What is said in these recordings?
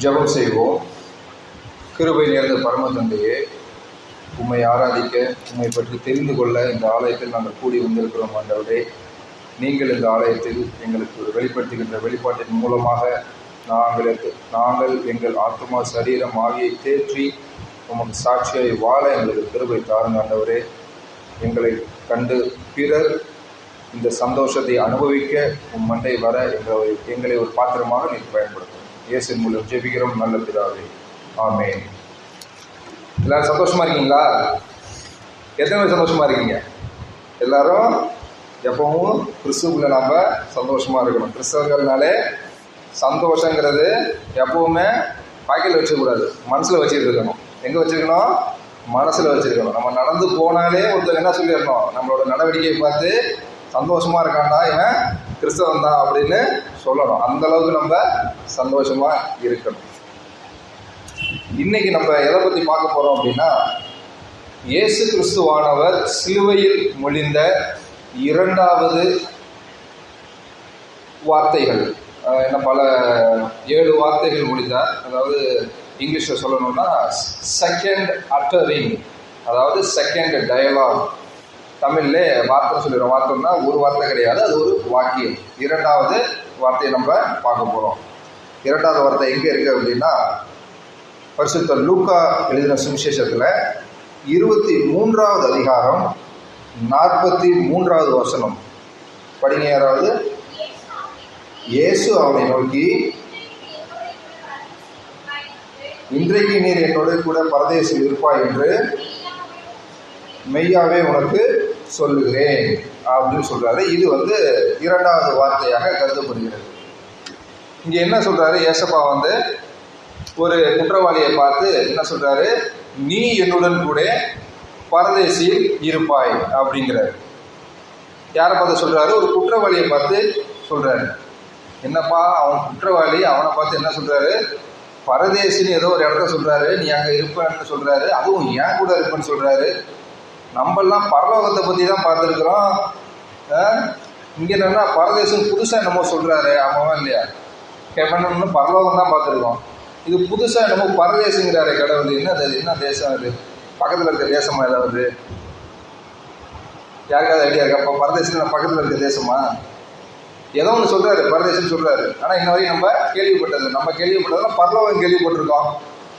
ஜெபம் செய்வோம். கிருபை நேர்ந்த பரம தந்தையே, உம்மை ஆராதிக்க, உம்மை பற்றி தெரிந்து கொள்ள இந்த ஆலயத்தில் நாங்கள் கூடி வந்திருக்கிறோம். ஆண்டவரே, நீங்கள் இந்த ஆலயத்தில் எங்களுக்கு வெளிப்படுத்துகின்ற வெளிப்பாட்டின் மூலமாக நாங்கள் எங்கள் ஆத்மா, சரீரம் ஆகியை தேற்றி உமக்கு சாட்சியை வாழ எங்களுக்கு கிருபை தாருங்க. ஆண்டவரே, எங்களை கண்டு பிறர் இந்த சந்தோஷத்தை அனுபவிக்க உம் மண்டை வர எங்களை ஒரு பாத்திரமாக நீர் பயன்படுத்தும். இயேசுவின் மூலம் ஜெபிக்கிறோம் நல்ல பிதாவே, ஆமென். எல்லாரும் சந்தோஷமா இருக்கீங்களா? எத்தனை பேர் சந்தோஷமா இருக்கீங்க? எல்லாரும் எப்பவும் கிறிஸ்துவுக்குள்ள நாம சந்தோஷமா இருக்கணும். கிறிஸ்தவர்கள்னாலே சந்தோஷங்கிறது எப்பவுமே பாக்கெட்ல வச்சுக்கூடாது, மனசுல வச்சுருக்கணும். எங்க வச்சிருக்கணும்? மனசுல வச்சிருக்கணும். நம்ம நடந்து போனாலே ஒருத்தர் என்ன சொல்லிடணும், நம்மளோட நடவடிக்கையை பார்த்து சந்தோஷமா இருக்காண்டா, இவன் கிறிஸ்தவன் தான் அப்படின்னு சொல்லணும். அந்த அளவுக்கு நம்ம சந்தோஷமா இருக்கணும். இன்னைக்கு நம்ம எதை பத்தி பார்க்க போறோம் அப்படின்னா, இயேசு கிறிஸ்துவானவர் சிலுவையில் மொழிந்த இரண்டாவது வார்த்தைகள், என்ன பல 7 வார்த்தைகள் மொழிந்தார். அதாவது இங்கிலீஷ்ல சொல்லணும்னா செகண்ட் அட்டரிங், அதாவது செகண்ட் டயலாக். தமிழ்ல வார்த்தை சொல்லிடுறோம். வார்த்தைன்னா ஒரு வார்த்தை கிடையாது, அது ஒரு வாக்கியம். இரண்டாவது வார்த்தையை நம்ம பார்க்க போறோம். இரண்டாவது வார்த்தை எங்க இருக்கு அப்படின்னா, பரிசுத்த லூக்கா எழுதின சுவிசேஷத்துல 23வது அதிகாரம் 43வது வசனம் படிங்க யாராவது. இயேசு அவனை நோக்கி, இன்றைக்கு நீர் என்னோட கூட பரதேசில் இருப்பாய் என்று மெய்யாவே உனக்கு சொல்லுகிறேன் அப்படின்னு சொல்றாரு. இது இரண்டாவது வார்த்தையாக கருதப்படுகிறது. இங்க என்ன சொல்றாரு, ஏசப்பா ஒரு குற்றவாளியை பார்த்து என்ன சொல்றாரு, நீ என்னுடன் கூட பரதேசியில் இருப்பாய் அப்படிங்கிறாரு. யாரை பார்த்து சொல்றாரு? ஒரு குற்றவாளியை பார்த்து சொல்றாரு. என்னப்பா அவன் குற்றவாளி, அவனை பார்த்து என்ன சொல்றாரு, பரதேசின்னு ஏதோ ஒரு இடத்த சொல்றாரு, நீ அங்க இருப்பேன்னு சொல்றாரு, அதுவும் ஏன் கூட இருப்பேன்னு சொல்றாரு. நம்மெல்லாம் பரலோகத்தை பத்தி தான் பார்த்துருக்குறோம். இங்க என்னன்னா பரதேசம் புதுசா என்னமோ சொல்றாரு. ஆமாவா இல்லையா? கேட்பன்னு பரலோகம் தான் பார்த்துருக்கோம். இது புதுசா என்னமோ பரதேசங்கிறாரு கடவுள். என்ன தேசம் அது? பக்கத்துல இருக்க தேசமா ஏதாவது? யாருக்காவது ஐடியா இருக்கா? பரதேசம் பக்கத்துல இருக்க தேசமா? ஏதோ ஒன்று சொல்றாரு, பரதேசம் சொல்றாரு. ஆனா இன்ன வரையும் நம்ம கேள்விப்பட்டதெல்லாம் பரலோகம் கேள்விப்பட்டிருக்கோம்.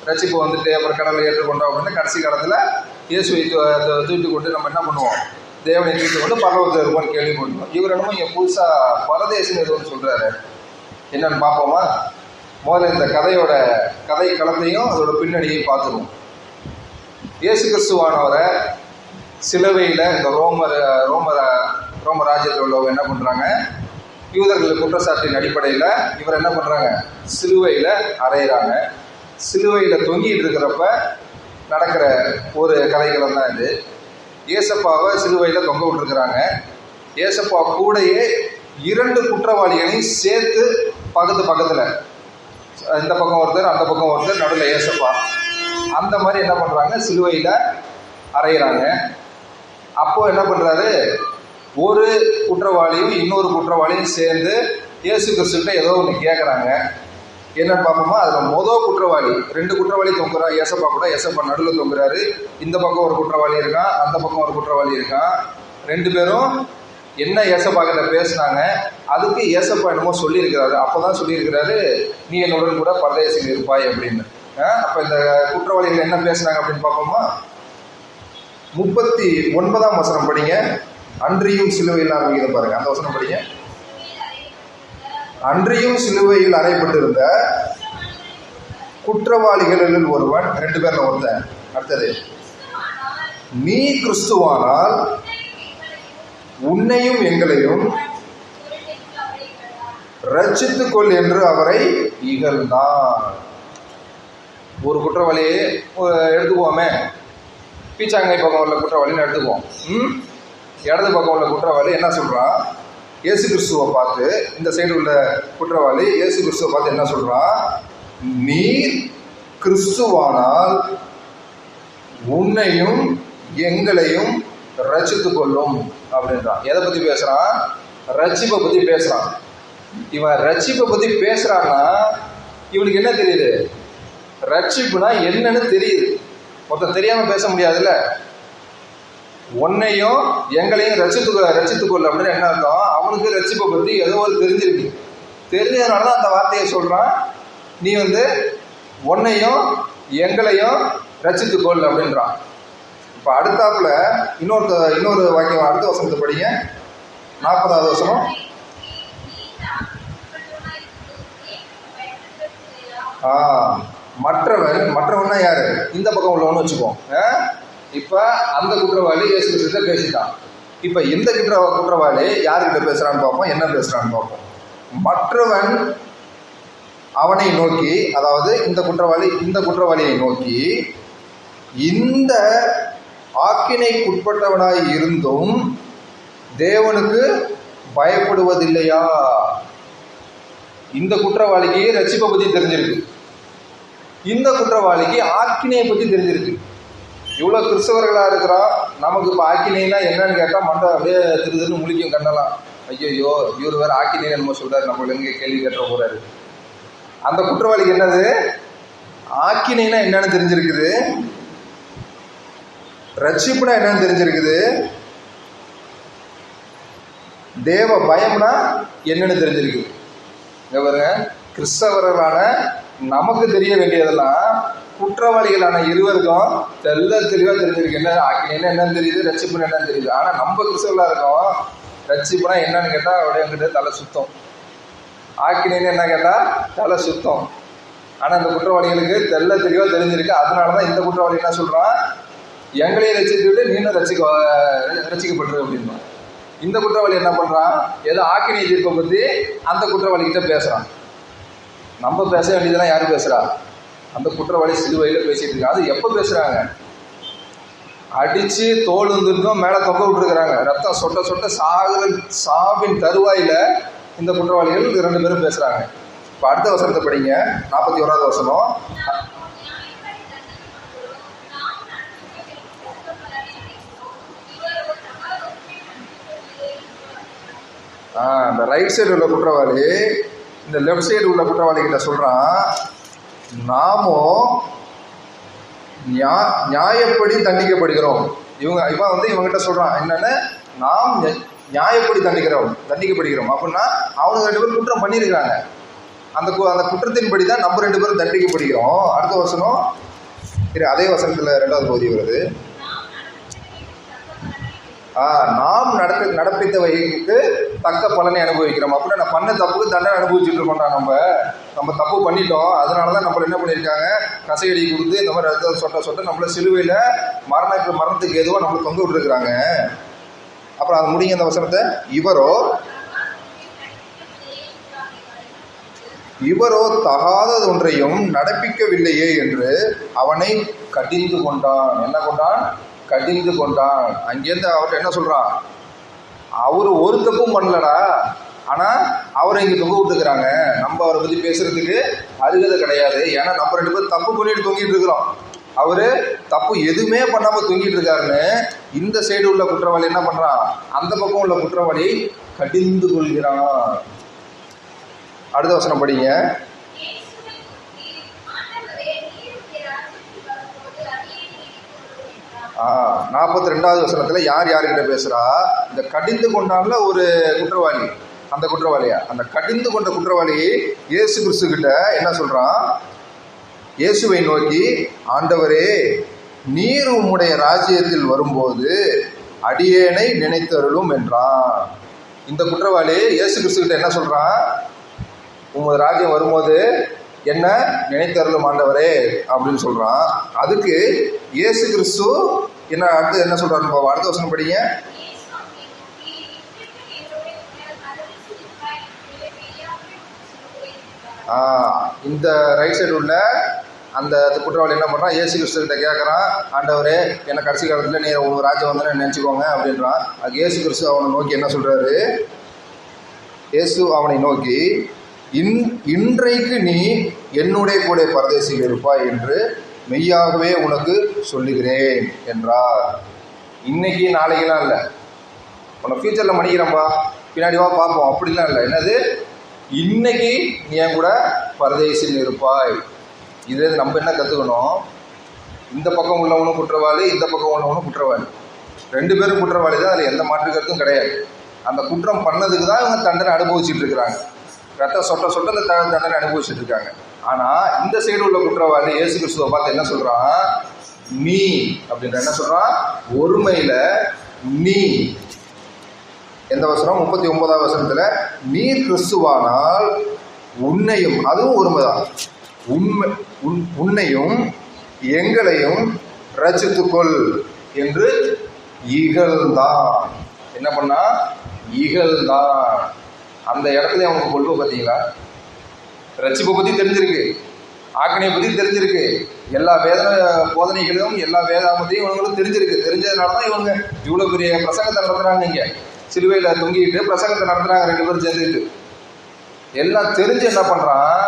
ரட்சிப்பு அப்புறம் கடவுளை ஏற்றுக்கொண்டோம் அப்படின்னு கடைசி காலத்துல இயேசுவை தூக்கிட்டு கொண்டு நம்ம என்ன பண்ணுவோம், தேவனை தூக்கிட்டு கொண்டு பரலோகத்தில் இருப்போம்னு கேள்விப்பட்டோம். இவர் என்னமோ இங்க புதுசா பரதேசம் ஏதோ ஒன்று சொல்றாரு. என்னன்னு பார்ப்போமா? முதல்ல இந்த கதை களத்தையும் அதோட பின்னணியையும் பார்த்துருவோம். இயேசு கிறிஸ்துவானவரை சிலுவையில இந்த ரோம ராஜ்யத்தில் உள்ளவங்க என்ன பண்றாங்க, யூதர்கள் குற்றச்சாட்டின் அடிப்படையில் இவர் என்ன பண்றாங்க, சிலுவையில அறையிறாங்க. சிலுவையில தொங்கிட்டு இருக்கிறப்ப நடக்கிற ஒரு கதைக்களம் தான் இது. ஏசப்பாவை சிலுவையில தொங்க விட்டுருக்கிறாங்க. ஏசப்பா கூடையே 2 குற்றவாளிகளையும் சேர்த்து பக்கத்துல, இந்த பக்கம் ஒருத்தர் அந்த பக்கம் ஒருத்தர், நடுவில் ஏசப்பா. அந்த மாதிரி என்ன பண்றாங்க, சிலுவையில அறையிறாங்க. அப்போ என்ன பண்றாரு, ஒரு குற்றவாளியும் இன்னொரு குற்றவாளியும் சேர்ந்து இயேசு கிறிஸ்துகிட்ட ஏதோ ஒன்று கேட்குறாங்க. என்னன்னு பார்ப்போமா? அதில் குற்றவாளி, 2 குற்றவாளி தொங்குறா ஏசப்பா கூட. ஏசப்பா நடுவில் தொங்குறாரு. இந்த பக்கம் ஒரு குற்றவாளி இருக்கான், அந்த பக்கம் ஒரு குற்றவாளி இருக்கான். 2 பேரும் என்ன ஏசப்பா கிட்ட பேசினாங்க, அதுக்கு ஏசப்பா என்னமோ சொல்லியிருக்கிறாரு. அப்போதான் சொல்லியிருக்கிறாரு, நீ என்னுடன் கூட பரதேசில் இருப்பாய் அப்படின்னு. அப்போ இந்த குற்றவாளிகள் என்ன பேசினாங்க அப்படின்னு பார்ப்போமா? 39ஆம் வசனம் படிங்க. அன்றியும் சிலுவையில் ஆரம்பிக்கிறது பாருங்க, அந்த வசனம் படிங்க. அன்றியும் சிலுவையில் அறையப்பட்டிருந்த குற்றவாளிகளில் ஒருவன், 2 பேர்ல ஒருத்தன். அடுத்தது, நீ கிறிஸ்துவானால் உன்னையும் எங்களையும் ரட்சித்துக்கொள் என்று அவரை இகழ்ந்தான். ஒரு குற்றவாளியை எடுத்துக்குவோமே, பீச்சாங்கை பக்கம் உள்ள குற்றவாளின்னு எடுத்துக்குவோம். இடது பக்கம் உள்ள குற்றவாளி என்ன சொல்றான், இயேசு கிறிஸ்துவை பார்த்து, இந்த சைடு உள்ள குற்றவாளி இயேசு கிறிஸ்துவை பார்த்து என்ன சொல்றான், நீர் கிறிஸ்துவானால் உன்னையும் எங்களையும் ரட்சித்துக் கொள்ளும் அப்படின்றான். எதை பத்தி பேசுறான்? ரட்சிப்பை பத்தி பேசுறான். இவன் ரட்சிப்பை பத்தி பேசுறான்னா இவனுக்கு என்ன தெரியுது? ரட்சிப்புனா என்னன்னு தெரியுது. மொத்தம் தெரியாம பேச முடியாதுல்ல. உன்னையும் எங்களையும் ரட்சித்துக்கொள்ள அப்படின்னு என்ன அர்த்தம்? அவனுக்கு ரட்சிப்பை பத்தி ஏதோ ஒரு தெரிஞ்சிருக்கு. தெரிஞ்சதுனாலதான் அந்த வார்த்தையை சொல்றான். நீ உன்னையும் எங்களையும் ரட்சித்துக்கொள் அப்படின்றான். இப்ப அடுத்தாப்புல இன்னொரு வாக்கியம், அடுத்த வசனத்தை படிங்க. 40வது வசனம். மற்றவன்னா யாரு? இந்த பக்கம் உள்ளவன்னு வச்சுக்கோம். இப்ப அந்த குற்றவாளி இயேசு கிறிஸ்துவிட்ட பேசிட்டான். இப்ப இந்த குற்றவாளி யாருக்கிட்ட பேசுறான்னு பார்ப்போம், என்ன பேசுறான்னு பார்ப்போம். மற்றவன் அவனை நோக்கி, அதாவது இந்த குற்றவாளியை நோக்கி, இந்த ஆக்கினைக்குட்பட்டவனாய் இருந்தும் தேவனுக்கு பயப்படுவதில்லையா? இந்த குற்றவாளிக்கு ரட்சிப்பை பத்தி தெரிஞ்சிருக்கு, இந்த குற்றவாளிக்கு ஆக்கினையை பத்தி தெரிஞ்சிருக்கு. இவ்வளவு கிறிஸ்தவர்களா இருக்கிறோம், நமக்கு இப்ப ஆக்கினைனா என்னன்னு கேட்டா மண்டை அப்படியே திருதுன்னு முழிக்கும் கண்ணெல்லாம். ஐயோ இவர் வேற ஆக்கினை நம்ம சொல்றாரு, நம்ம எங்க கேள்வி கேட்ட போறாரு. அந்த குற்றவாளிக்கு என்னது? ஆக்கினைனா என்னன்னு தெரிஞ்சிருக்குது, ரட்சிப்புனா என்னன்னு தெரிஞ்சிருக்குது, தேவ பயம்னா என்னன்னு தெரிஞ்சிருக்குது. இங்க பாருங்க, கிறிஸ்தவர்களான நமக்கு தெரிய வேண்டியதெல்லாம் குற்றவாளிகளான இருவருக்கும் தெளிவா தெரிஞ்சிருக்கு. என்ன ஆக்கினா என்னன்னு தெரியுது, ரட்சிப்புனா என்னன்னு தெரியுது. ஆனா நம்ம கிறிஸ்தவர்களா இருக்கோம், ரட்சிப்புனா என்னன்னு கேட்டா அப்படியே தலை சுத்தம், ஆக்கினேன்னு என்ன கேட்டா தலை சுத்தம். ஆனா இந்த குற்றவாளிகளுக்கு தெளிவா தெரிஞ்சிருக்கு. அதனாலதான் இந்த குற்றவாளி என்ன சொல்றான்? எங்களையும் ரட்சித்து விட்டு நீனும் ரட்சிக்கப்பட்டுரு அப்படின்னா. இந்த குற்றவாளி என்ன பண்றான்? ஏதோ ஆக்கினை தீர்ப்பை பத்தி அந்த குற்றவாளி கிட்ட பேசுறான். நம்ம பேச வேண்டியதெல்லாம் யாரு பேசுறா? அந்த குற்றவாளி சிலுவையில பேசிட்டு இருக்காங்க. அது எப்ப பேசுறாங்க? அடிச்சு தோல் வந்துருக்கும் மேல தொங்க விட்டுருக்காங்க, ரத்தம் சொட்ட சொட்ட சாவின் தருவாயில இந்த குற்றவாளிகள் 2 பேரும் பேசுறாங்க. இப்ப அடுத்த வசனத்தை படிங்க, 41வது வசனம். இந்த ரைட் சைடு உள்ள குற்றவாளி இந்த லெஃப்ட் சைடு உள்ள குற்றவாளி கிட்ட சொல்றான், நாமும் நியாயப்படி தண்டிக்கப்படுகிறோம். இவங்கிட்ட சொல்றான் என்னன்னு, நாம் நியாயப்படி தண்டிக்கப்படுகிறோம். அப்படின்னா அவனுக்கு 2 பேரும் குற்றம் பண்ணியிருக்காங்க. அந்த குற்றத்தின்படி தான் நம்ம 2 பேரும் தண்டிக்கப்படுகிறோம். அடுத்த வசனம், அதே வசனத்துல 2வது பகுதி வருது. நாம் நடப்பித்த வகைக்கு தக்க பலனை அனுபவிக்கிறோம். அப்படின்னா நான் பண்ண தப்புக்கு தண்டனை அனுபவிச்சுட்டு இருக்கோம்டா. நம்ம தப்பு பண்ணிட்டோம், அதனாலதான் நம்மள என்ன பண்ணியிருக்காங்க, கசையடி கொடுத்து இந்த மாதிரி ரத்தம் சொட்ட நம்மள சிலுவையில மரணத்துக்கு எதுவோ நம்மளை தொங்க விட்டுருக்குறாங்க. அப்புறம் அது முடிங்க அந்த வசனத்தை. இவரோ தகாதது ஒன்றையும் நடப்பிக்கவில்லையே என்று அவனை கடிந்து கொண்டான். என்ன கொண்டான்? கடிந்து கொண்டான். அங்கேருந்து அவர்கிட்ட என்ன சொல்றான்? அவரு ஒரு தப்பும் பண்ணலடா, ஆனா அவரை இங்க தொங்க விட்டுக்கிறாங்க. நம்ம அவரை பத்தி பேசுறதுக்கு அருகதை கிடையாது. ஏன்னா நம்ம 2 பேரும் தப்பு பண்ணிட்டு தொங்கிட்டு இருக்கிறோம், அவரு தப்பு எதுவுமே பண்ணாம தொங்கிட்டு இருக்காருன்னு இந்த சைடு உள்ள குற்றவாளி என்ன பண்றான்? அந்த பக்கம் உள்ள குற்றவாளி கடிந்து கொள்கிறான். அடுத்த வசனம் படிங்க. ஆ 42வது வசனத்துல யாருக்கிட்ட பேசுறா? இந்த கடிந்து கொண்டான்ல ஒரு குற்றவாளி, அந்த குற்றவாளியா, அந்த கடிந்து கொண்ட குற்றவாளி இயேசு கிறிஸ்து கிட்ட என்ன சொல்றான்? இயேசுவை நோக்கி, ஆண்டவரே, நீர் உம்முடைய ராஜ்யத்தில் வரும்போது அடியேனை நினைத்தருளும் என்றான். இந்த குற்றவாளி இயேசு கிறிஸ்து கிட்ட என்ன சொல்றான்? உமது ராஜ்யம் வரும்போது என்ன நினைத்தருளும் ஆண்டவரே அப்படின்னு சொல்றான். அதுக்கு இயேசு கிறிஸ்து அடுத்து என்ன சொல்றாருன்னு பாவம். அடுத்த வசனம் படிங்க. இந்த ரைட் சைடு உள்ள அந்த குற்றவாளி என்ன பண்றான்? இயேசு கிறிஸ்து கிட்ட கேட்கறான், ஆண்டவரே, என்ன கடைசி காலத்துல நீ உங்க ராஜ்யம் வந்து நினைச்சுக்கோங்க அப்படின்றான். அது இயேசு கிறிஸ்து அவனை நோக்கி என்ன சொல்றாரு? இயேசு அவனை நோக்கி, இன்றைக்கு நீ என்னுடைய கூட பரதேசியில் இருப்பாய் என்று மெய்யாகவே உனக்கு சொல்லுகிறேன் என்றார். இன்னைக்கு நாளைக்கெல்லாம் இல்லை, உன்னை ஃபியூச்சர்ல மன்னிக்கிறேன்பா, பின்னாடி வா பார்ப்போம் அப்படிலாம் இல்லை. என்னது? இன்னைக்கு நீ என் கூட பரதேசில் இருப்பாய். இது நம்ம என்ன கற்றுக்கணும்? இந்த பக்கம் உள்ளவனும் குற்றவாளி, இந்த பக்கம் உள்ளவனும் குற்றவாளி, 2 பேரும் குற்றவாளி தான். அதில் எந்த மாற்று கருத்தும் கிடையாது. அந்த குற்றம் பண்ணதுக்கு தான் இவங்க தண்டனை அனுபவிச்சுட்டு இருக்கிறாங்க. ரத்தம் சொட்ட சொட்ட இந்த தண்டனை அனுபவிச்சுட்டு இருக்காங்க. ஆனால் இந்த சைடு உள்ள குற்றவாளி இயேசு கிறிஸ்துவை பார்த்து என்ன சொல்கிறான்? நீ அப்படின்ற என்ன சொல்கிறான்? ஒருமையில் நீ. எந்த வசனம்? 39ஆம் வசனத்தில், நீ கிறிஸ்துவானால் உன்னையும், அதுவும் ஒருமைதான், உன்னையும் எங்களையும் ரட்சித்துக்கொள் என்று இகழ்ந்தான். என்ன பண்ணா? இகழ்ந்தான். அந்த இடத்துல அவனுக்கு கொள்கை பார்த்தீங்களா? ரட்சிப்பை பற்றி தெரிஞ்சிருக்கு, ஆக்கணையை பற்றி தெரிஞ்சிருக்கு, எல்லா போதனைகளும் எல்லா வேதாமத்தையும் இவங்களும் தெரிஞ்சிருக்கு. தெரிஞ்சதுனால தான் இவங்க இவ்வளோ பெரிய பிரசங்கத்தை நடத்துகிறாங்க. இங்கே சிலுவையில் தொங்கிட்டு பிரசங்கத்தை நடத்துகிறாங்க 2 பேரும் சேர்ந்துட்டு. எல்லாம் தெரிஞ்சு என்ன பண்ணுறான்?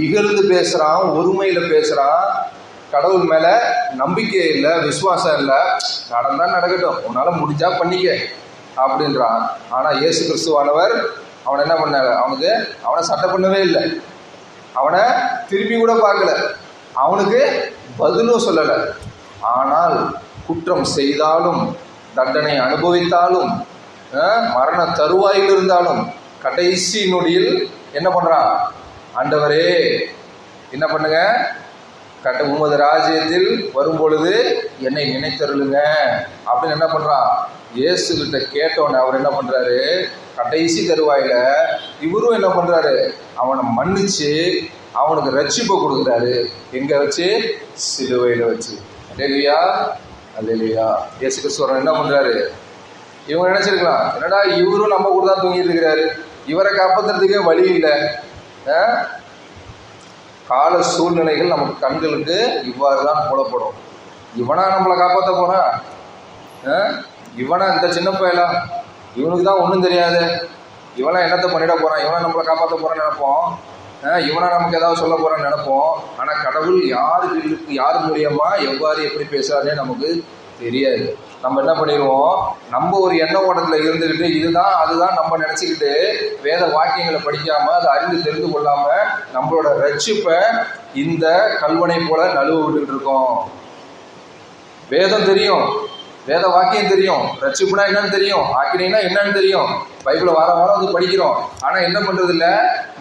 இகழ்ந்து பேசுகிறான், ஒருமையில் பேசுகிறான். கடவுள் மேலே நம்பிக்கை இல்லை, விசுவாசம் இல்லை. நடந்தால் நடக்கட்டும், உன்னால் முடிஞ்சா பண்ணிக்க அப்படின்றான். ஆனால் இயேசு கிறிஸ்துவானவர் அவனை என்ன பண்ணாங்க? அவனை சட்டை பண்ணவே இல்லை, அவனை திரும்பி கூட பார்க்கல, அவனுக்கு பதிலும் சொல்லலை. ஆனால் குற்றம் செய்தாலும், தண்டனை அனுபவித்தாலும், மரண தருவாயில் இருந்தாலும் கடைசி நொடியில் என்ன பண்ணுறான்? ஆண்டவரே என்ன பண்ணுங்க, உமது ராஜ்யத்தில் வரும்பொழுது என்னை நினைத்தருளுங்க அப்படின்னு என்ன பண்ணுறான்? இயேசுகிட்ட கேட்டவனை அவர் என்ன பண்ணுறாரு? கடைசி தருவாயில் இவரும் என்ன பண்ணுறாரு? அவனை மன்னிச்சு அவனுக்கு ரட்சிப்பை கொடுக்குறாரு. எங்கே வச்சு? சிலுவையில் வச்சு. அல்லேலூயா, அல்லேலூயா. இயேசு கிறிஸ்துவரன் என்ன பண்ணுறாரு? இவங்க நினச்சிருக்கலாம், என்னடா இவரும் நம்ம கூட தான் தூங்கிட்டு இருக்கிறாரு, இவரை காப்பாற்றுறதுக்கே வழி இல்லை. கால சூழ்நிலைகள் நமக்கு கண்களுக்கு இவ்வாறு தான் புலப்படும். இவனா நம்மளை காப்பாற்ற போகிறான்? இவனா இந்த சின்ன பயலா, இவனுக்கு தான் ஒன்றும் தெரியாது, இவனா என்னத்தை பண்ணிட போகிறான், இவனா நம்மளை காப்பாற்ற போகிறான்னு நினைப்போம், இவனா நமக்கு ஏதாவது சொல்ல போகிறான்னு நினைப்போம். ஆனால் கடவுள் யார் மூலியமாக எவ்வாறு எப்படி பேசுகிறாருன்னே நமக்கு தெரியாது. நம்ம என்ன பண்ணிடுவோம்? நம்ம ஒரு எண்ண ஓட்டத்தில் இருந்துக்கிட்டு இதுதான் அதுதான் நம்ம நினச்சிக்கிட்டு வேத வாக்கியங்களை படிக்காமல், அதை அறிந்து தெரிந்து கொள்ளாமல் நம்மளோட ரட்சிப்பை இந்த கல்வனை போல நழுவ விட்டுக்கிட்டு இருக்கோம். வேதம் தெரியும், வேத வாக்கியம் தெரியும், ரட்சிப்புனா என்னன்னு தெரியும், ஆக்கினா என்னன்னு தெரியும், பைபிளை வாரம் அது படிக்கிறோம். ஆனால் என்ன பண்ணுறது இல்லை,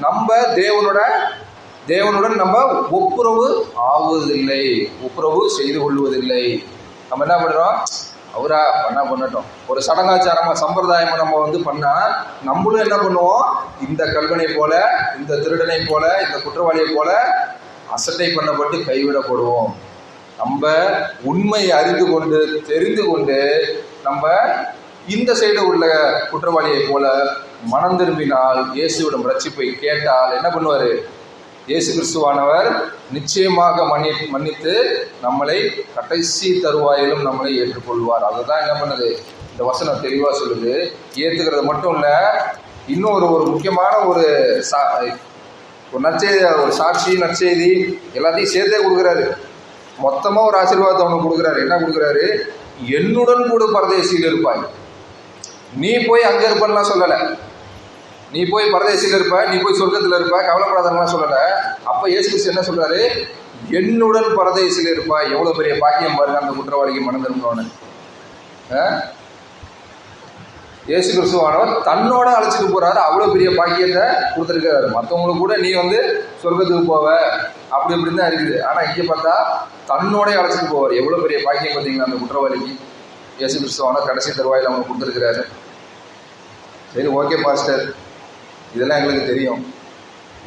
நம்ம தேவனுடன் நம்ம ஒப்புரவு ஆவதில்லை, ஒப்புரவு செய்து கொள்வதில்லை. நம்ம என்ன பண்ணுறோம்? அவரா பண்ணட்டும், ஒரு சடங்காச்சாரமாக சம்பிரதாயமாக நம்ம பண்ணால் நம்மளும் என்ன பண்ணுவோம்? இந்த கல்வனை போல, இந்த திருடனை போல, இந்த குற்றவாளியை போல அசட்டை பண்ணப்பட்டு கைவிடப்படுவோம். நம்ம உண்மையை அறிந்து கொண்டு தெரிந்து கொண்டு நம்ம இந்த சைடு உள்ள குற்றவாளியை போல மனம் திரும்பினால், இயேசுவிடம் ரட்சிப்பை கேட்டால் என்ன பண்ணுவார்? இயேசு கிறிஸ்துவானவர் நிச்சயமாக மன்னித்து நம்மளை கடைசி தருவாயிலும் நம்மளை ஏற்றுக்கொள்வார். அதுதான் என்ன பண்ணுது இந்த வசனம் தெளிவாக சொல்லுது. ஏற்றுக்கிறது மட்டும் இல்லை, இன்னும் ஒரு முக்கியமான ஒரு நற்செய்தி, ஒரு சாட்சி, நற்செய்தி எல்லாத்தையும் சேர்த்தே கொடுக்குறாரு. மொத்தமாக ஒரு ஆசீர்வாதத்தை அவனுக்கு கொடுக்குறாரு. என்ன கொடுக்குறாரு? என்னுடன் கூட பரதேசியில் இருப்பாய். நீ போய் அங்கே இருப்பேன்னா சொல்லலை, நீ போய் பரதேசியில் இருப்ப, நீ போய் சொர்க்கத்தில் இருப்ப, கவலைப்படாதெல்லாம் சொல்லலை. அப்போ இயேசு கிறிஸ்து என்ன சொல்றாரு? என்னுடன் பரதேசியில் இருப்பாய். எவ்வளோ பெரிய பாக்கியம் பாருங்க அந்த குற்றவாளிக்கு மனம் திரும்புறவனு. இயேசு கிறிஸ்துவானவர் தன்னோட அழைச்சிட்டு போறாரு, அவ்வளோ பெரிய பாக்கியத்தை கொடுத்துருக்காரு. மற்றவங்களுக்கு கூட நீ சொர்க்கத்துக்கு போவ அப்படி இப்படின்னு தான் இருக்குது. ஆனால் இங்கே பார்த்தா தன்னோட அழைச்சிட்டு போவார். எவ்வளோ பெரிய பாக்கியம் பார்த்தீங்கன்னா அந்த குற்றவாளிக்கு இயேசு கிறிஸ்துவானவர் கடைசி தருவாயில் அவங்க கொடுத்துருக்கிறாரு. சரி, ஓகே பாஸ்டர், இதெல்லாம் எங்களுக்கு தெரியும்,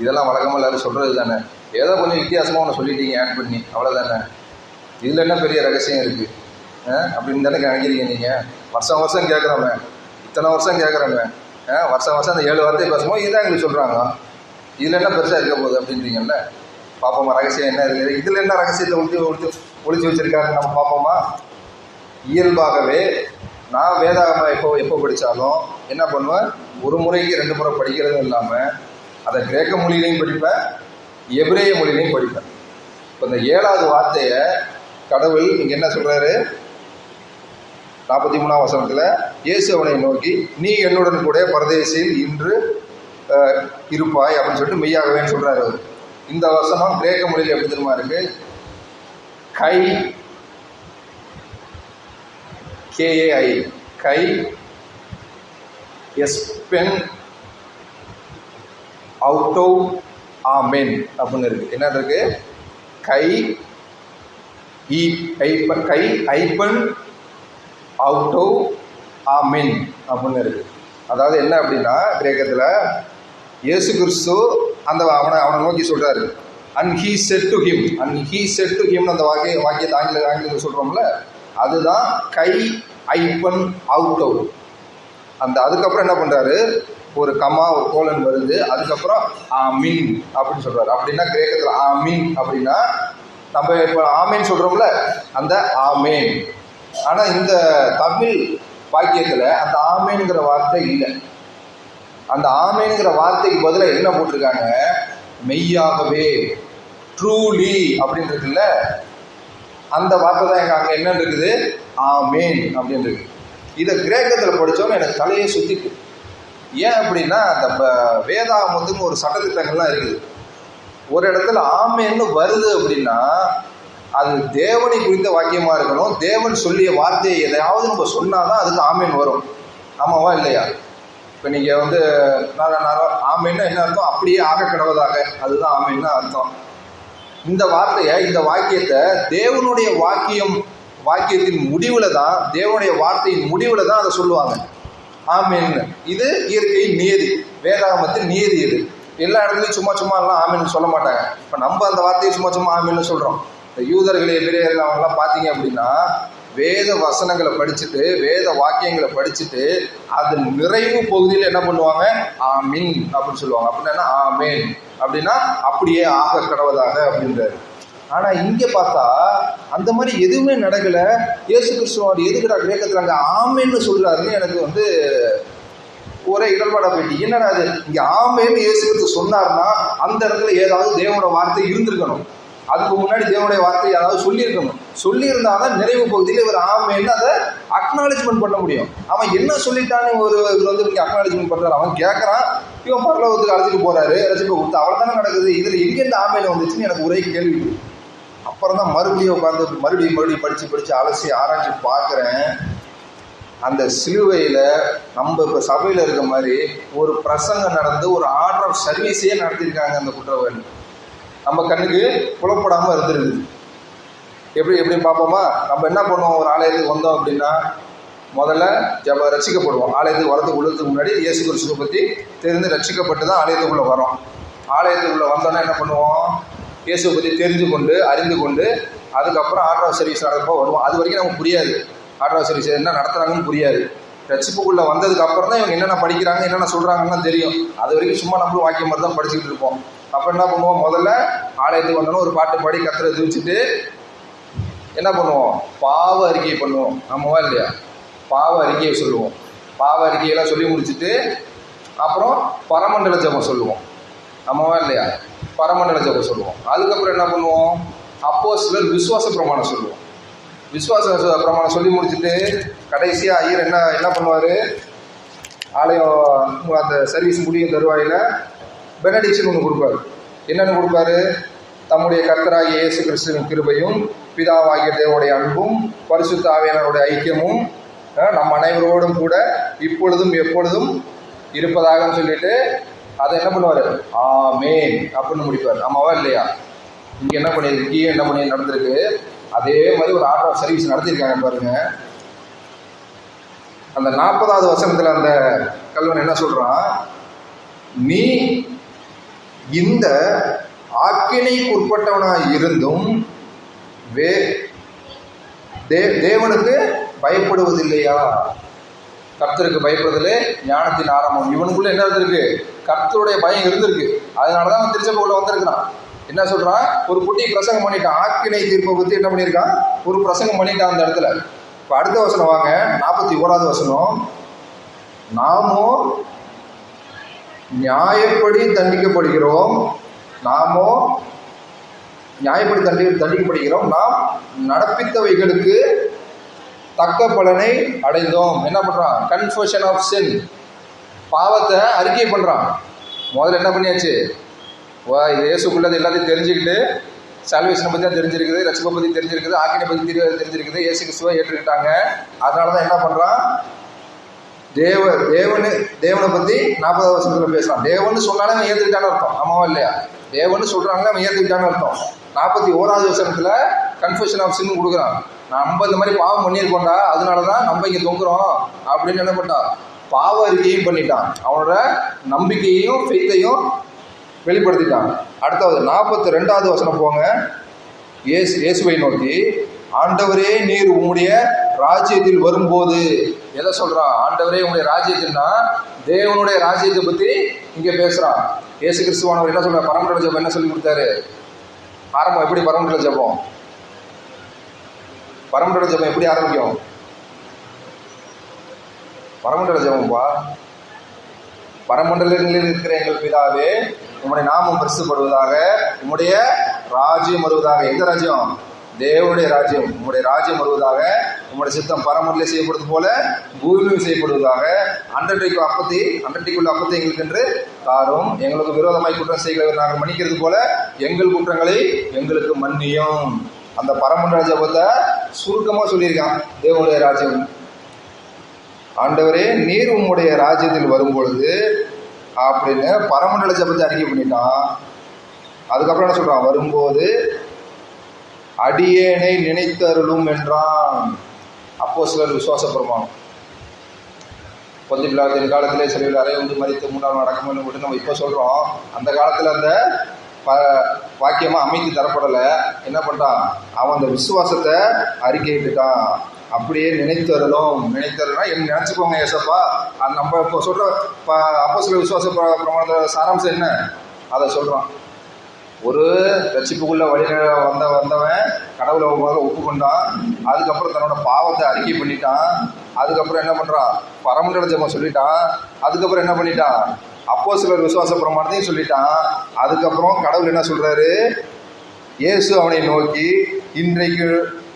இதெல்லாம் வழக்கமாக எல்லாரும் சொல்கிறது தானே, ஏதோ கொஞ்சம் வித்தியாசமாக ஒன்று சொல்லிட்டீங்க ஆட் பண்ணி, அவ்வளோதானே, இதில் என்ன பெரிய ரகசியம் இருக்குது அப்படின்னு தானே நினைக்கிறீங்க நீங்கள்? வருஷம் கேட்குறோமே, இத்தனை வருஷம் கேட்குறோமே, வருஷம் அந்த 7 வார்த்தை பேசும்போது இதுதான் எங்களுக்கு சொல்கிறாங்க, இதில் என்ன பெருசாக இருக்க போகுது அப்படின்றீங்கல்ல. பார்ப்போமா ரகசியம் என்ன இருக்குது, இதில் என்ன ரகசியத்தை ஒழிச்சு வச்சுருக்காரு நம்ம பார்ப்போமா. இயல்பாகவே நான் வேதாகமாக எப்போ படித்தாலும் என்ன பண்ணுவேன்? ஒரு முறைக்கு 2 முறை படிக்கிறதும் இல்லாமல் அதை கிரேக்க மொழியிலையும் படிப்பேன், எபிரேய மொழியிலையும் படிப்பேன். இப்போ இந்த 7வது வார்த்தையை கடவுள் இங்கே என்ன சொல்கிறாரு? 43ஆம் வசனத்தில், இயேசு அவனை நோக்கி, நீ என்னுடன் கூட பரதேசில் இன்று இருப்பாய் அப்படின்னு சொல்லிட்டு மெய்யாகவேன்னு சொல்றாரு. இந்த வசனம் கிரேக்க மொழியில் எப்படி தெரியுமா இருக்கு? கை KAI கை எஸ்பென் அவுட்டோ ஆமென் அப்படின்னு இருக்கு. என்ன இருக்கு? கை கை ஐப்பன் அவுட்டோ ஆமென் அப்படின்னு இருக்கு. அதாவது என்ன அப்படின்னா, கிரேக்கத்தில் இயேசு கிறிஸ்து அவனை நோக்கி சொல்றாரு, and he set to him அந்த வாக்கியத்தை ஆங்கிலத்தில் சொல்றோம்ல, அதுதான் கை ஐப்பன் அவுட்டோ. அதுக்கப்புறம் என்ன பண்றாரு, ஒரு கமா ஒரு கோலன் வருது, அதுக்கப்புறம் ஆமீன் அப்படின்னு சொல்றாரு. அப்படின்னா கிரேக்கத்தில் ஆமீன் அப்படின்னா நம்ம இப்போ ஆமேன் சொல்றோம்ல, அந்த ஆமேன். ஆனா இந்த தமிழ் வாக்கியத்துல அந்த ஆமேன்கிற வார்த்தை இல்லை. அந்த ஆமேன்கிற வார்த்தைக்கு பதிலாக என்ன போட்டிருக்காங்க? மெய்யாகவே, ட்ரூலி அப்படின்னு இருக்குல்ல, அந்த வார்த்தை தான் அங்கே என்ன இருக்குது? ஆமேன் அப்படின்னு இருக்கு. இதை கிரேக்கத்தில் படித்தோன்னு எனக்கு தலையை சுத்திட்டு. ஏன் அப்படின்னா, அந்த வேதாகமத்துன்னு ஒரு சட்டத்திட்டங்கள்லாம் இருக்குது. ஒரு இடத்துல ஆமேன்னு வருது அப்படின்னா அது தேவனை குறித்த வாக்கியமாக இருக்கணும். தேவன் சொல்லிய வார்த்தையை எதையாவது நம்ம சொன்னாதான் அதுக்கு ஆமேன் வரும். ஆமாவா இல்லையா? இப்போ நீங்கள் ஆமேன்னா என்ன அர்த்தம்? அப்படியே ஆக கிடவதாக, அதுதான் ஆமேன்னா அர்த்தம். இந்த வார்த்தையை, இந்த வாக்கியத்தை தேவனுடைய வாக்கியத்தின் முடிவில் தான், தேவனுடைய வார்த்தையின் முடிவில் தான் அதை சொல்லுவாங்க ஆமேன்னு. இது இயற்கையின் நியதி, வேதாகமத்தின் நியதி. இது எல்லா இடத்துலையும் சும்மா எல்லாம் ஆமேன்னு சொல்ல மாட்டாங்க. இப்போ நம்ம அந்த வார்த்தையை சும்மா ஆமேன்னு சொல்கிறோம். இந்த யூதர்கள் எபிரேயர்கள் அவங்கெல்லாம் பார்த்தீங்க அப்படின்னா வேத வசனங்களை படிச்சுட்டு, வேத வாக்கியங்களை படிச்சுட்டு அது நிறைவு பகுதியில் என்ன பண்ணுவாங்க? ஆமீன் அப்படின்னு சொல்லுவாங்க. அப்படின்னா ஆமேன் அப்படின்னா அப்படியே ஆக கடவுதாக அப்படின்றாரு. ஆனால் இங்கே பார்த்தா அந்த மாதிரி எதுவுமே நடக்கலை. இயேசு கிறிஸ்துவோட எதுக்குடா கிரேக்கத்தில் அங்கே ஆமேன்னு சொல்கிறாருன்னு எனக்கு ஒரே இடர்பாடாக போயிட்டு. என்னடா அது, இங்கே ஆமேன்னு இயேசு கிறிஸ்து சொன்னார்னா அந்த இடத்துல ஏதாவது தேவனோட வார்த்தை இருந்திருக்கணும். அதுக்கு முன்னாடி தேவனுடைய வார்த்தை ஏதாவது சொல்லியிருக்கணும். சொல்லியிருந்தாதான் நிறைவு பகுதியில் இவர் ஆமேன்னு அதை அக்னாலேஜ்மெண்ட் பண்ண முடியும். அவன் என்ன சொல்லிட்டான்னு இவர் இங்கே அக்னாலேஜ்மெண்ட் பண்ணுறாரு. அவன் கேட்குறான், இவன் பரலோகத்துக்கு அழைச்சிட்டு போறாரு, ரசிப்பை கொடுத்து அவ்வளோ தானே நடக்குது. இதில் எங்கேருந்து ஆமேன் வந்துச்சுன்னு எனக்கு ஒரே கேள்வி. அப்புறம் தான் மறுபடியும் உட்காந்து மறுபடியும் படித்து அலசி ஆராய்ச்சி பார்க்குறேன். அந்த சிலுவையில் நம்ம இப்போ சபையில் இருக்க மாதிரி ஒரு பிரசங்கம் நடந்து ஒரு ஆர்டர் ஆஃப் சர்வீஸே நடத்தியிருக்காங்க அந்த குற்றவாளி. நம்ம கண்ணுக்கு புலப்படாமல் இருந்துருக்குது. எப்படின்னு பார்ப்போமா? நம்ம என்ன பண்ணுவோம்? ஒரு ஆலயத்துக்கு வந்தோம் அப்படின்னா முதல்ல ரட்சிக்கப்படுவோம். ஆலயத்துக்கு வரதுக்கு உள்ளதுக்கு முன்னாடி இயேசு கிறிஸ்துவை பற்றி தெரிந்து ரட்சிக்கப்பட்டு தான் ஆலயத்துக்குள்ளே வரோம். ஆலயத்துக்குள்ளே வந்தோன்னா என்ன பண்ணுவோம்? இயேசுவை பற்றி தெரிந்து கொண்டு அறிந்து கொண்டு அதுக்கப்புறம் ஆர்டர் ஆஃப் சர்வீஸ் நடக்கப்போ வருவோம். அது வரைக்கும் நமக்கு புரியாது. ஆர்டர் ஆஃப் சர்வீஸ் என்ன நடத்துகிறாங்கன்னு புரியாது. ரட்சிப்புக்குள்ளே வந்ததுக்கு அப்புறம் தான் இவங்க என்னென்ன படிக்கிறாங்க, என்னென்ன சொல்கிறாங்கன்னு தெரியும். அது வரைக்கும் சும்மா நம்மளும் வாக்கியம் மாதிரி தான் படிச்சுக்கிட்டு இருப்போம். அப்போ என்ன பண்ணுவோம்? முதல்ல ஆலயத்துக்கு வந்தோன்னா ஒரு பாட்டு பாடி கத்துரை தூச்சிட்டு என்ன பண்ணுவோம்? பாவ அறிக்கை பண்ணுவோம். ஆமாவா இல்லையா? பாவ அறிக்கையை சொல்லுவோம். பாவ அறிக்கையெல்லாம் சொல்லி முடிச்சுட்டு அப்புறம் பரமண்டல ஜெபம் சொல்லுவோம். ஆமாவா இல்லையா? பரமண்டல ஜெபம் சொல்லுவோம். அதுக்கப்புறம் என்ன பண்ணுவோம்? அப்போஸ்தலர் விசுவாச பிரமாணம் சொல்லுவோம். விசுவாச பிரமாணம் சொல்லி முடிச்சுட்டு கடைசியாக ஐயர் என்ன பண்ணுவார்? ஆலயம் அந்த சர்வீஸ் முடியும் தருவாயில் பெனடிக்ஷன் ஒன்று கொடுப்பாரு. என்னென்னு கொடுப்பாரு? தம்முடைய கர்த்தராகிய இயேசு கிறிஸ்துவின் கிருபையும் பிதாவாகிய தேவனுடைய அன்பும் பரிசுத்த ஆவியானவருடைய ஐக்கியமும் நம் அனைவரோடும் கூட இப்பொழுதும் எப்பொழுதும் இருப்பதாக சொல்லிட்டு அதை என்ன பண்ணுவார்? ஆமேன் அப்படின்னு முடிப்பார். ஆமாவா இல்லையா? இங்கே என்ன பண்ணியிருக்கு, என்ன பண்ணி நடந்திருக்கு? அதே மாதிரி ஒரு ஆர்டர் ஆஃப் சர்வீஸ் நடத்தியிருக்காங்க பாருங்க. அந்த 40வது வசனத்தில் அந்த கல்வன் என்ன சொல்றான்? நீ இந்த ஆக்கினைக்கு உட்பட்டவனாய் இருந்தும் தேவனுக்கு பயப்படுவதில்லையா? கர்த்தருக்கு பயப்படுதலே ஞானத்தின் ஆரம்பம். இவனுக்குள்ள என்ன இருந்திருக்கு? கர்த்தருடைய பயம் இருந்திருக்கு. அதனாலதான் அவன் திருச்சபைக்குள்ள வந்திருக்கிறான். என்ன சொல்றான்? ஒரு குட்டி பிரசங்கம் பண்ணிட்டான். ஆக்கினை தீர்ப்பை பற்றி என்ன பண்ணியிருக்கான்? ஒரு பிரசங்கம் பண்ணிட்டான் அந்த இடத்துல. இப்போ அடுத்த வசனம் வாங்க, 41வது வசனம். நாமோ நியாயப்படி தண்டிக்கப்படுகிறோம். தண்டிக்கப்படுகிறோம். நாம் நடப்பித்தவைகளுக்கு தக்க பலனை அடைந்தோம். என்ன பண்றான்? கன்ஃபெஷன் ஆஃப் சின், பாவத்தை அறிக்கை பண்றான். முதல்ல என்ன பண்ணியாச்சு, இது இயேசுக்குள்ளது எல்லாத்தையும் தெரிஞ்சுக்கிட்டு, சால்வேஷனை பற்றி தான் தெரிஞ்சிருக்குது, ரட்சிப்பை பற்றி தெரிஞ்சிருக்குது, ஆக்கினை பற்றி தெரிஞ்சிருக்குது, இயேசு கிறிஸ்துவை ஏற்றுக்கிட்டாங்க. அதனால தான் என்ன பண்ணுறான், தேவனை பற்றி 40வது வசனத்தில் பேசலாம். தேவன்னு சொன்னாலே அவன் ஏற்றுக்கிட்டான்னு அர்த்தம். ஆமாவா இல்லையா? தேவன்னு சொல்கிறாங்களே அவன் ஏற்றுக்கிட்டான்னு அர்த்தம். 41வது வசனத்தில் கன்ஃபெஷன் ஆஃப் சின் கொடுக்குறான். நம்ம இந்த மாதிரி பாவம் பண்ணியிருக்கோண்டா, அதனால தான் நம்ம இங்கே தொங்குறோம் அப்படின்னு என்ன பண்ணான், பாவ அறிக்கையும் பண்ணிட்டான். அவனோட நம்பிக்கையையும் ஃபெய்த்தையும் வெளிப்படுத்திட்டான். அடுத்தாவது 42வது வசனம் போங்க. இயேசுவை நோக்கி, ஆண்டவரே நீர் உம்முடைய ராஜ்யத்தில் வரும்போது, எதை சொல்றான், ஆண்டவரே உங்களுடைய ராஜ்யத்தில்னா தேவனுடைய ராஜ்யத்தை பத்தி இங்க பேசுறான். இயேசு கிறிஸ்துவானவர் என்ன சொல்ற, பரமண்டல ஜெபம் என்ன சொல்லி கொடுத்தாரு, ஆரம்பம் எப்படி பரமண்டல ஜெபம், பரமண்டல ஜெபம் எப்படி ஆரம்பிக்கும், பரமண்டல ஜெபம்பா, பரமண்டலங்களில் இருக்கிற எங்கள் பிதாவே உம்முடைய நாமம் பரிசுப்படுவதாக, உம்முடைய ராஜ்யம் வருவதாக. எந்த ராஜ்யம், தேவனுடைய ராஜ்யம். உம்முடைய ராஜ்யம் வருவதாக, உம்முடைய சித்தம் பரமண்டலே செய்யப்படுவது போல பூமியிலும் செய்யப்படுவதாக. அன்றன்றைக்குள்ள அப்பத்தை எங்களுக்கு என்று தாரும், எங்களுக்கு விரோதமாய் குற்றம் செய்கிறவர் நாங்கள் மன்னிக்கிறது போல எங்கள் குற்றங்களை எங்களுக்கு மன்னியும். அந்த பரமண்டல ஜெபத்தை சுருக்கமா சொல்லியிருக்கான். தேவனுடைய ராஜ்யம், ஆண்டவரே நீர் உம்முடைய ராஜ்யத்தில் வரும்பொழுது அப்படின்னு பரமண்டல ஜெபத்தை அறிக்கை பண்ணிட்டான். அதுக்கப்புறம் என்ன சொல்றான், வரும்போது அடியேனை நினைத்தருளும் என்றான். அப்போஸ்தலர் விசுவாச பிரமாணம். பொந்திபிலாத்தின் காலத்திலே சிலையில் அறை வந்து மறித்து 3ஆம் நாள் அடக்கம் விட்டு நம்ம இப்போ சொல்றோம். அந்த காலத்தில் அந்த வாக்கியமா அமைத்து தரப்படலை. என்ன பண்ணிட்டான், அவன் அந்த விசுவாசத்தை அறிக்கையிட்டுட்டான். அப்படியே நினைத்தருளும், நினைத்தருனா என்ன நினைச்சுக்கோங்க ஏசப்பா. அது நம்ம இப்போ சொல்ற அப்போஸ்தலர் விசுவாச பிரமாணத்தோட சாராம்சம் என்ன, அதை சொல்றான். ஒரு ரட்சிப்புக்குள்ள வந்தவன் கடவுளை ஒப்புக்கொண்டான். அதுக்கப்புறம் தன்னோட பாவத்தை அறிக்கை பண்ணிட்டான். அதுக்கப்புறம் என்ன பண்றான், பரமண்டல ஜெபம் சொல்லிட்டான். அதுக்கப்புறம் என்ன பண்ணிட்டான், அப்போஸ்தலர் விசுவாச பிரமாணத்தையும் சொல்லிட்டான். அதுக்கப்புறம் கடவுள் என்ன சொல்றாரு, இயேசு அவனை நோக்கி, இன்றைக்கு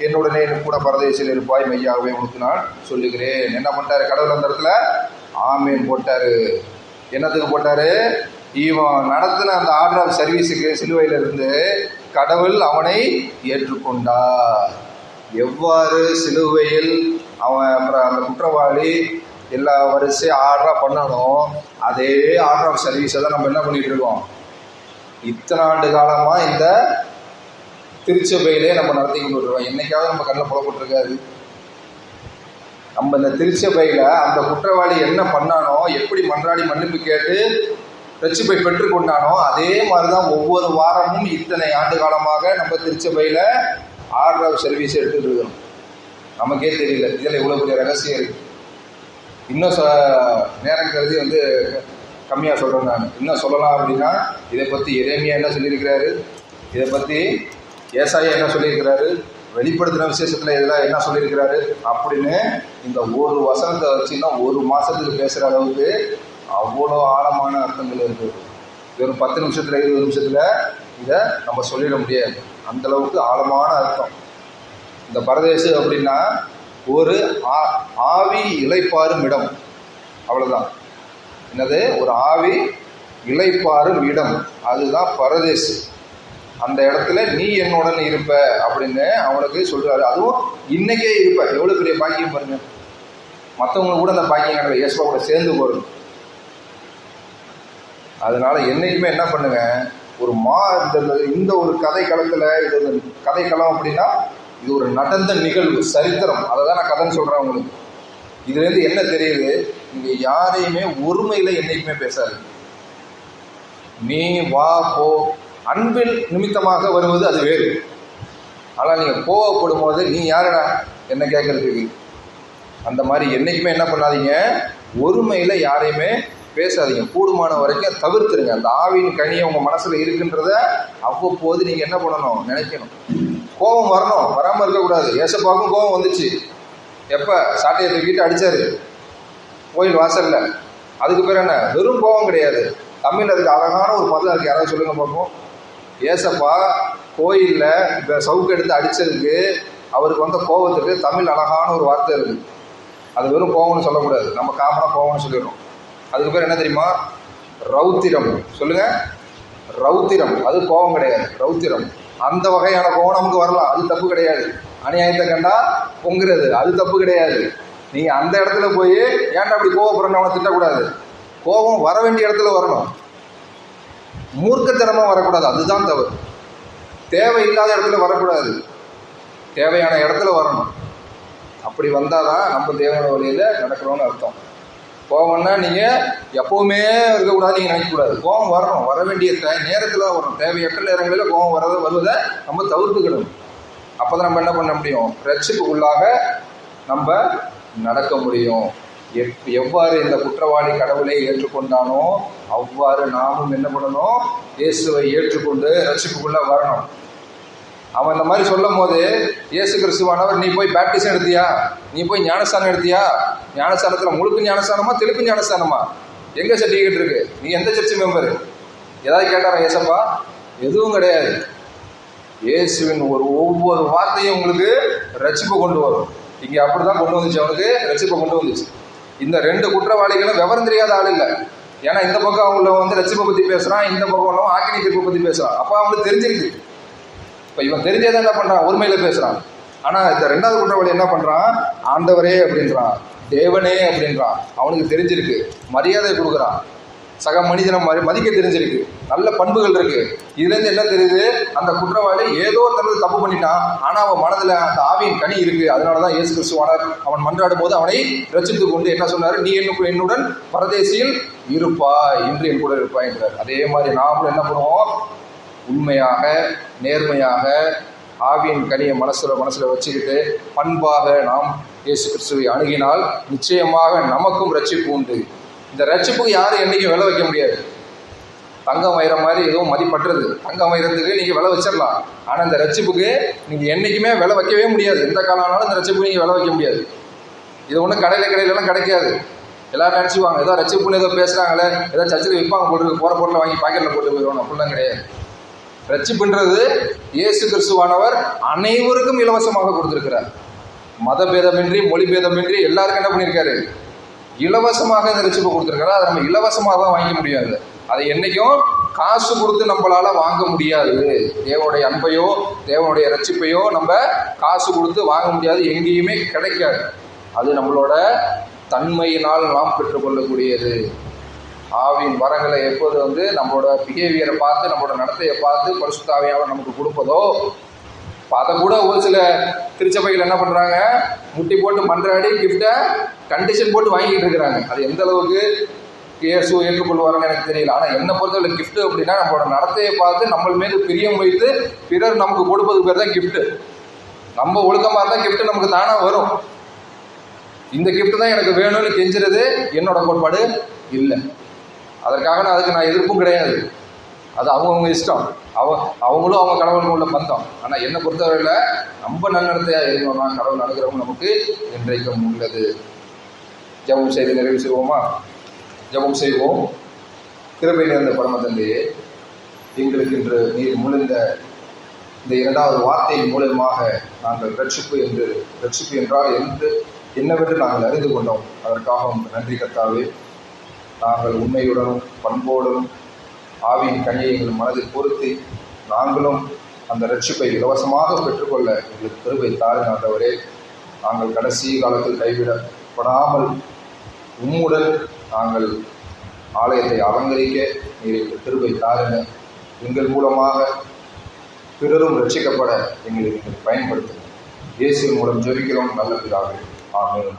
என்னுடனே கூட பரதேசில் இருப்பாய், மெய்யாகவே உனக்கு நான் சொல்லுகிறேன். என்ன பண்ணிட்டாரு கடவுள் அந்த இடத்துல, ஆமேன் போட்டாரு. என்னத்துக்கு போட்டாரு, இவன் நடத்தின அந்த ஆர்டர் ஆஃப் சர்வீஸுக்கு சிலுவையில இருந்து கடவுள் அவனை ஏற்றுக்கொண்டார். எவ்வாறு சிலுவையில் அவன் அந்த குற்றவாளி எல்லா வரிசை ஆர்டரா பண்ணணும், அதே ஆர்டர் ஆஃப் சர்வீஸை தான் நம்ம என்ன பண்ணிட்டு இருக்கோம், இத்தனை ஆண்டு காலமா இந்த திருச்சபையிலே நம்ம நடத்தி கொண்டு வருவோம். என்னைக்காவது நம்ம கண்ணில் புலப்பட்டிருக்காது. நம்ம இந்த திருச்சபையில அந்த குற்றவாளி என்ன பண்ணானோ, எப்படி மன்றாடி மன்னிப்பு கேட்டு ரட்சிப்பை பெற்றுக்கொண்டானோ, அதே மாதிரிதான் ஒவ்வொரு வாரமும் இத்தனை ஆண்டு காலமாக நம்ம திருச்சபையில ஆர்டர் ஆஃப் சர்வீஸ் எடுத்துட்டு இருக்கணும். நமக்கே தெரியல, இதில் இவ்வளவு பெரிய ரகசியம் இருக்கு. இன்னும் நேரம் கருதி கம்மியாக சொல்றேன். நான் இன்னும் சொல்லலாம் அப்படின்னா, இதை பற்றி எரேமியா என்ன சொல்லியிருக்கிறாரு, இதை பற்றி ஏசாயா என்ன சொல்லியிருக்கிறாரு, வெளிப்படுத்தின விசேஷத்தில் இதெல்லாம் என்ன சொல்லியிருக்கிறாரு அப்படின்னு இந்த ஒரு வசனத்தை வச்சுன்னா ஒரு மாதத்துக்கு பேசுகிற அளவுக்கு அவ்வளோ ஆழமான அர்த்தங்கள் இருக்குது. வெறும் 10 நிமிஷத்தில் 20 நிமிஷத்தில் இதை நம்ம சொல்லிட முடியாது. அந்தளவுக்கு ஆழமான அர்த்தம். இந்த பரதேசு அப்படின்னா ஒரு ஆவி இளைப்பாறும் இடம், அவ்வளோதான். என்னது, ஒரு ஆவி இளைப்பாறும் இடம், அதுதான் பரதேசு. அந்த இடத்துல நீ என்னுடன் இருப்ப அப்படின்னு அவனுக்கு சொல்றாரு. அதுவும் இன்னைக்கே இருப்ப, எவ்வளவு பெரிய பாக்கியம் பாருங்க. மற்றவங்க கூட அந்த பாக்கியம் கிடையாது, இயேசுவா கூட சேர்ந்து போறது. அதனால என்னைக்குமே என்ன பண்ணுங்க, ஒரு இந்த ஒரு கதை களத்துல, இது கதை களம் அப்படின்னா இது ஒரு நடந்த நிகழ்வு, சரித்திரம். அதை தான் நான் கதைன்னு சொல்றேன் உங்களுக்கு. இதுல இருந்து என்ன தெரியுது, நீங்க யாரையுமே ஒருமையில என்னைக்குமே பேசாது. நீ வா போ, அன்பில் நிமித்தமாக வருவது அது வேறு. ஆனால் நீங்க கோவப்படும் போது நீ யாருடா என்ன கேட்கறதுக்கு, அந்த மாதிரி என்னைக்குமே என்ன பண்ணாதீங்க, ஒருமையில யாரையுமே பேசாதீங்க. கூடுமான வரைக்கும் தவிர்த்துருங்க. அந்த ஆவியின் கனியை உங்க மனசுல இருக்குன்றத அவ்வப்போது நீங்க என்ன பண்ணணும், நினைக்கணும். கோபம் வரணும், வராம இருக்கக்கூடாது. ஏசப்பாவுக்கும் கோபம் வந்துச்சு. எப்ப சாட்டையை தூக்கிட்டு அடிச்சாரு கோயில் வாசல்ல. அதுக்கு பேர் என்ன, வெறும் கோபம் கிடையாது. தமிழ் அதுக்கு அழகான ஒரு பதம் இருக்கு, யாராவது சொல்லுங்க பார்ப்போம். ஏசப்பா கோயில்ல சவுக்கு எடுத்து அடிச்சதுக்கு அவருக்கு வந்த கோபத்துக்கு தமிழ் அழகான ஒரு வார்த்தை இருக்கு. அது வெறும் கோபம்னு சொல்லக்கூடாது, நம்ம காமனா கோபம்னு சொல்லிடுறோம். அதுக்கு பேர் என்ன தெரியுமா, ரௌத்திரம். சொல்லுங்க, ரௌத்திரம். அது கோபம் கிடையாது, ரௌத்திரம். அந்த வகையான கோபம் நமக்கு வரலாம், அது தப்பு கிடையாது. அநியாயத்தை கண்டா பொங்குறது, அது தப்பு கிடையாது. நீங்க அந்த இடத்துல போய் ஏன்டா அப்படி கோவப்படுறன்னு அவனை திட்டக்கூடாது. கோபம் வர வேண்டிய இடத்துல வரணும், மூர்க்கத்தனமா வரக்கூடாது, அதுதான் தவறு. தேவையில்லாத இடத்துல வரக்கூடாது, தேவையான இடத்துல வரணும். அப்படி வந்தாதான் நம்ம தேவனோட வழியில நடக்கிறோம்னு அர்த்தம். கோபம்னா நீங்க எப்பவுமே இருக்கக்கூடாது, நீங்க நினைக்கக்கூடாது. கோபம் வரணும், வர வேண்டிய நேரத்தில் வரணும். தேவையற்ற நேரங்களில் கோபம் வருவதை நம்ம தவிர்த்துக்கிடணும். அப்போதான் நம்ம என்ன பண்ண முடியும், ரட்சிப்புக்குள்ளாக நம்ம நடக்க முடியும். எவ்வாறு இந்த குற்றவாளி கடவுளை ஏற்றுக்கொண்டானோ அவ்வாறு நாமும் என்ன பண்ணணும், இயேசுவை ஏற்றுக்கொண்டு ரட்சிப்புக்குள்ள வரணும். அவன் இந்த மாதிரி சொல்லும் போது இயேசு கிறிஸ்துவானவர், நீ போய் பேப்டிசம் எடுத்தியா, நீ போய் ஞானஸ்தானம் எடுத்தியா, ஞானஸ்தானத்தில் முழுக்க ஞானஸ்தானமா தெளிப்பு ஞானஸ்தானமா, எங்கே சர்டிஃபிகேட் இருக்கு, நீ எந்த சர்ச்சு மெம்பரு, ஏதாவது கேட்டாரா ஏசப்பா? எதுவும் கிடையாது. இயேசுவின் ஒவ்வொரு வார்த்தையும் உங்களுக்கு ரட்சிப்பு கொண்டு வரும். இங்கே அப்படிதான் கொண்டு வந்துச்சு, அவனுக்கு ரட்சிப்பை கொண்டு வந்துச்சு. இந்த ரெண்டு குற்றவாளிகளும் விவரம் தெரியாத ஆள் இல்லை. ஏன்னா இந்த பக்கம் அவங்கள ரட்சிப்பை பற்றி பேசுகிறான், இந்த பக்கம் உள்ளவன் ஆக்கினி தீர்ப்பை பற்றி பேசுகிறான். அப்போ அவங்களுக்கு தெரிஞ்சிருக்கு. இப்போ இவன் தெரிஞ்சதான் என்ன பண்ணுறான், ஒருமையில் பேசுகிறான். ஆனால் இந்த ரெண்டாவது குற்றவாளி என்ன பண்ணுறான், ஆண்டவரே அப்படின்றான், தேவனே அப்படின்றான். அவனுக்கு தெரிஞ்சிருக்கு, மரியாதை கொடுக்குறான், சக மனிதனை மதிக்க தெரிஞ்சிருக்கு, நல்ல பண்புகள் இருக்கு. இதுலேருந்து என்ன தெரியுது, அந்த குற்றவாளி ஏதோ தனது தப்பு பண்ணிட்டான், ஆனால் அவன் மனதில் அந்த ஆவியின் கனி இருக்கு. அதனாலதான் இயேசு கிறிஸ்துவானவர் அவன் மன்றாடும் போது அவனை ரட்சித்து கொண்டு என்ன சொன்னாரு, நீ என்னுடன் பரதேசியில் இருப்பாய், இன்று என் கூட இருப்பாய் என்றார். அதே மாதிரி நாமளும் என்ன பண்ணுவோம், உண்மையாக நேர்மையாக ஆவியின் கனியை மனசுல வச்சுக்கிட்டு பண்பாக நாம் இயேசு கிறிஸ்துவை அணுகினால் நிச்சயமாக நமக்கும் ரட்சிப்பு உண்டு. இந்த ரட்சிப்புக்கு யாரும் என்னைக்கும் விலை வைக்க முடியாது. தங்கம் வைரம் மாதிரி எதுவும் மதிப்பற்றது. தங்கம் வைரத்துக்கு நீங்கள் விலை வச்சிடலாம், ஆனால் இந்த ரட்சிப்புக்கு நீங்கள் என்றைக்குமே விலை வைக்கவே முடியாது. எந்த காலம் ஆனாலும் இந்த ரட்சிப்புக்கு நீங்கள் விலை வைக்க முடியாது. இது ஒன்றும் கடையிலலாம் கிடைக்காது. எல்லாரும் நினச்சிக்குவாங்க ஏதோ ரட்சிப்புன்னு ஏதோ பேசுகிறாங்களே, ஏதோ சர்ச்சில் விற்பாங்க போட்டு போகிற பொருளை வாங்கி பாக்கெட்டில் போட்டு போயிடுவாங்க. அப்படிலாம் கிடையாது. ரட்சிப்புன்றது இயேசு கிறிஸ்துவானவர் அனைவருக்கும் இலவசமாக கொடுத்திருக்கிறார். மதபேதமின்றி மொழிபேதமின்றி எல்லாருக்கும் என்ன பண்ணியிருக்காரு, இலவசமாக இந்த ரட்சிப்பை கொடுத்திருக்காரு. அதை நம்ம இலவசமாக தான் வாங்கிக்க முடியாது. அதை என்னைக்கும் காசு கொடுத்து நம்மளால வாங்க முடியாது. தேவனுடைய அன்பையோ தேவனுடைய ரட்சிப்பையோ நம்ம காசு கொடுத்து வாங்க முடியாது, எங்கேயுமே கிடைக்காது. அது நம்மளோட தன்மையினால் நாம் பெற்றுக்கொள்ளக்கூடியது. ஆவியின் வரங்களை எப்போது நம்மளோட பிஹேவியரை பார்த்து நம்மளோட நடத்தையை பார்த்து பரிசுத்த ஆவியானவர் நமக்கு கொடுப்பதோ, அதை கூட ஒரு சில திருச்சபைகள் என்ன பண்றாங்க, முட்டி போட்டு மன்றாடி கிஃப்டை கண்டிஷன் போட்டு வாங்கிட்டு இருக்கிறாங்க. அது எந்த அளவுக்கு இயேசு ஏற்றுக்கொள்வாருன்னு எனக்கு தெரியல. ஆனால் என்னை பொறுத்தவரை கிஃப்ட் அப்படின்னா நம்மளோட நடத்தையை பார்த்து நம்ம மீது பிரியம் வைத்து பிறர் நமக்கு கொடுப்பதுக்கு பேர் தான் கிஃப்ட். நம்ம ஒழுக்கமாக இருந்தால் கிஃப்ட் நமக்கு தானா வரும். இந்த கிஃப்ட் தான் எனக்கு வேணும்னு கெஞ்சுறது என்னோட கோட்பாடு இல்லை. அதுக்கு நான் எதிர்ப்பும் கிடையாது. அது அவங்கவுங்க இஷ்டம், அவங்களும் அவங்க கடவுளுக்கு உள்ள பந்தம். ஆனால் என்னை பொறுத்தவரையில் நம்ம நன்னடத்தையாக இருக்கணும்னா கடவுள் அனுகிரகம் நமக்கு இன்றைக்கும் உள்ளது. ஜெபம் செய்து நிறைவு செய்வோமா? ஜெபம் செய்வோம். கிருபை நிறைந்த பரம தந்தையே, எங்களுக்கு இன்று நீர் முழுந்த இந்த இரண்டாவது வார்த்தையின் மூலமாக நாங்கள் ரட்சிப்பு என்றால் என்னவென்று நாங்கள் அறிந்து கொண்டோம். அதற்காக நன்றி கர்த்தாவே. நாங்கள் உண்மையுடனும் பண்போடும் ஆவியின் கனியை எங்கள் மனதில் பொருத்தி நாங்களும் அந்த ரட்சிப்பை இலவசமாக பெற்றுக்கொள்ள எங்களுக்கு கிருபை தாருங்க ஆண்டவரே. நாங்கள் கடைசி காலத்தில் கைவிடப்படாமல் உம்முடன் நாங்கள் ஆலயத்தை அலங்கரிக்க நீர் எங்கள் கிருபை தாருங்க. எங்கள் மூலமாக பிறரும் ரட்சிக்கப்பட எங்களை நீங்கள் பயன்படுத்துங்க. இயேசுவின் மூலம் ஜெபிக்கிறோம் நல்ல பிதாவே. ஆமென்.